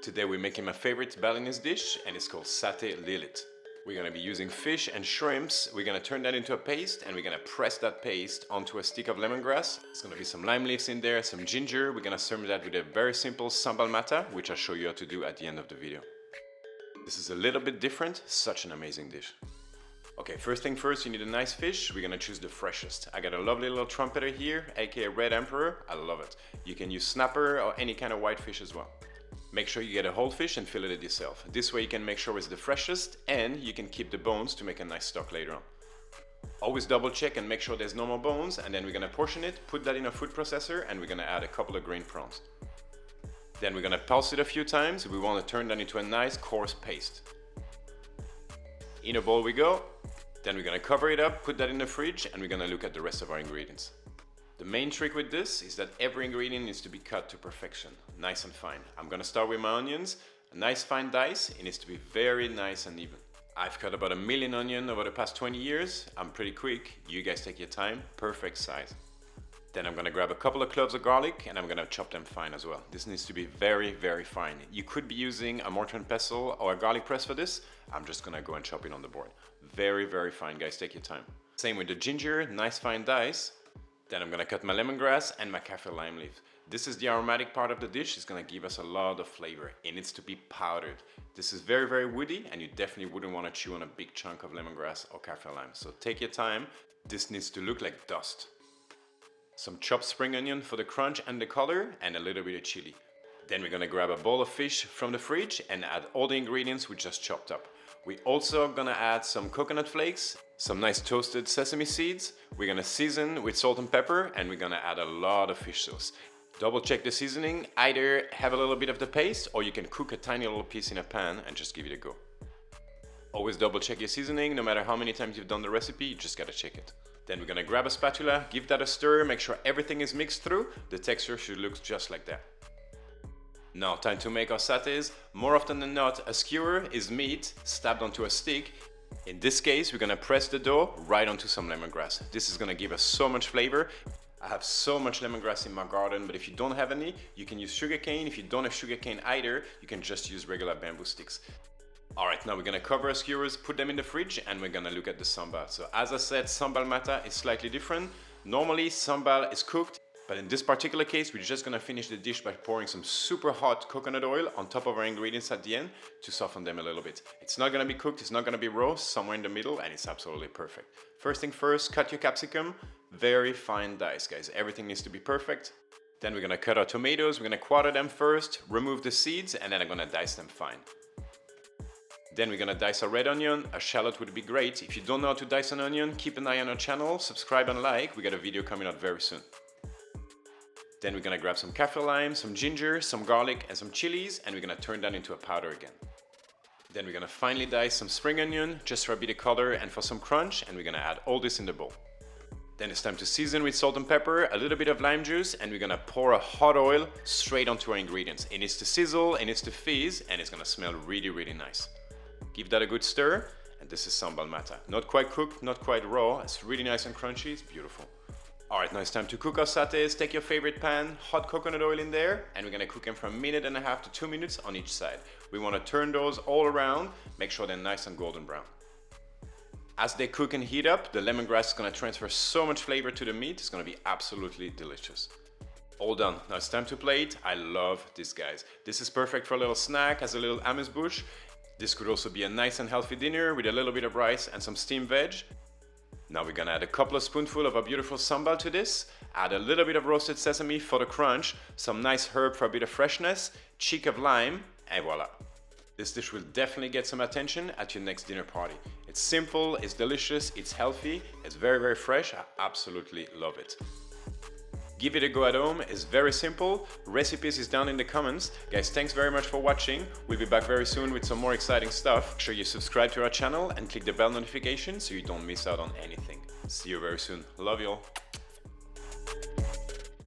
Today we're making my favorite Balinese dish, and it's called Sate lilit. We're gonna be using fish and shrimps. We're gonna turn that into a paste, and we're gonna press that paste onto a stick of lemongrass. There's gonna be some lime leaves in there, some ginger. We're gonna serve that with a very simple sambal mata, which I'll show you how to do at the end of the video. This is a little bit different, such an amazing dish. Okay, first thing first, you need a nice fish. We're gonna choose the freshest. I got a lovely little trumpeter here, aka red emperor. I love it. You can use snapper or any kind of white fish as well. Make sure you get a whole fish and fillet it yourself. This way you can make sure it's the freshest and you can keep the bones to make a nice stock later on. Always double check and make sure there's no more bones, and then we're gonna portion it, put that in a food processor, and we're gonna add a couple of green prawns. Then we're gonna pulse it a few times. We wanna turn that into a nice coarse paste. In a bowl we go. Then we're gonna cover it up, put that in the fridge, and we're gonna look at the rest of our ingredients. The main trick with this is that every ingredient needs to be cut to perfection, nice and fine. I'm gonna start with my onions, a nice fine dice. It needs to be very nice and even. I've cut about 1 million onions over the past 20 years. I'm pretty quick, you guys take your time, perfect size. Then I'm gonna grab a couple of cloves of garlic and I'm gonna chop them fine as well. This needs to be very, very fine. You could be using a mortar and pestle or a garlic press for this. I'm just gonna go and chop it on the board. Very, very fine, guys, take your time. Same with the ginger, nice fine dice. Then I'm gonna cut my lemongrass and my kaffir lime leaf. This is the aromatic part of the dish. It's gonna give us a lot of flavor. It needs to be powdered. This is very, very woody, and you definitely wouldn't wanna chew on a big chunk of lemongrass or kaffir lime. So take your time. This needs to look like dust. Some chopped spring onion for the crunch and the color, and a little bit of chili. Then we're gonna grab a bowl of fish from the fridge and add all the ingredients we just chopped up. We're also gonna add some coconut flakes, some nice toasted sesame seeds. We're gonna season with salt and pepper, and we're gonna add a lot of fish sauce. Double check the seasoning, either have a little bit of the paste or you can cook a tiny little piece in a pan and just give it a go. Always double check your seasoning, no matter how many times you've done the recipe, you just gotta check it. Then we're gonna grab a spatula, give that a stir, make sure everything is mixed through. The texture should look just like that. Now, time to make our satés. More often than not, a skewer is meat stabbed onto a stick. In this case, we're gonna press the dough right onto some lemongrass. This is gonna give us so much flavor. I have so much lemongrass in my garden, but if you don't have any, you can use sugarcane. If you don't have sugarcane either, you can just use regular bamboo sticks. All right, now we're gonna cover our skewers, put them in the fridge, and we're gonna look at the sambal. So as I said, sambal mata is slightly different. Normally, sambal is cooked, but in this particular case, we're just gonna finish the dish by pouring some super hot coconut oil on top of our ingredients at the end to soften them a little bit. It's not gonna be cooked, it's not gonna be raw, somewhere in the middle, and it's absolutely perfect. First thing first, cut your capsicum. Very fine dice, guys. Everything needs to be perfect. Then we're gonna cut our tomatoes. We're gonna quarter them first, remove the seeds, and then I'm gonna dice them fine. Then we're gonna dice a red onion. A shallot would be great. If you don't know how to dice an onion, keep an eye on our channel, subscribe and like. We got a video coming out very soon. Then we're gonna grab some kaffir lime, some ginger, some garlic, and some chilies, and we're gonna turn that into a powder again. Then we're gonna finely dice some spring onion, just for a bit of color and for some crunch, and we're gonna add all this in the bowl. Then it's time to season with salt and pepper, a little bit of lime juice, and we're gonna pour a hot oil straight onto our ingredients. It needs to sizzle, it needs to fizz, and it's gonna smell really, really nice. Give that a good stir, and this is sambal mata. Not quite cooked, not quite raw. It's really nice and crunchy, it's beautiful. All right, now it's time to cook our satés. Take your favorite pan, hot coconut oil in there, and we're gonna cook them for 1.5 to 2 minutes on each side. We wanna turn those all around, make sure they're nice and golden brown. As they cook and heat up, the lemongrass is gonna transfer so much flavor to the meat, it's gonna be absolutely delicious. All done, now it's time to plate. I love this, guys. This is perfect for a little snack, as a little amuse-bouche. This could also be a nice and healthy dinner with a little bit of rice and some steamed veg. Now we're gonna add a couple of spoonfuls of our beautiful sambal to this, add a little bit of roasted sesame for the crunch, some nice herb for a bit of freshness, cheek of lime, and voila. This dish will definitely get some attention at your next dinner party. It's simple, it's delicious, it's healthy, it's very, very fresh. I absolutely love it. Give it a go at home, it's very simple. Recipes is down in the comments. Guys, thanks very much for watching. We'll be back very soon with some more exciting stuff. Make sure you subscribe to our channel and click the bell notification so you don't miss out on anything. See you very soon. Love you all.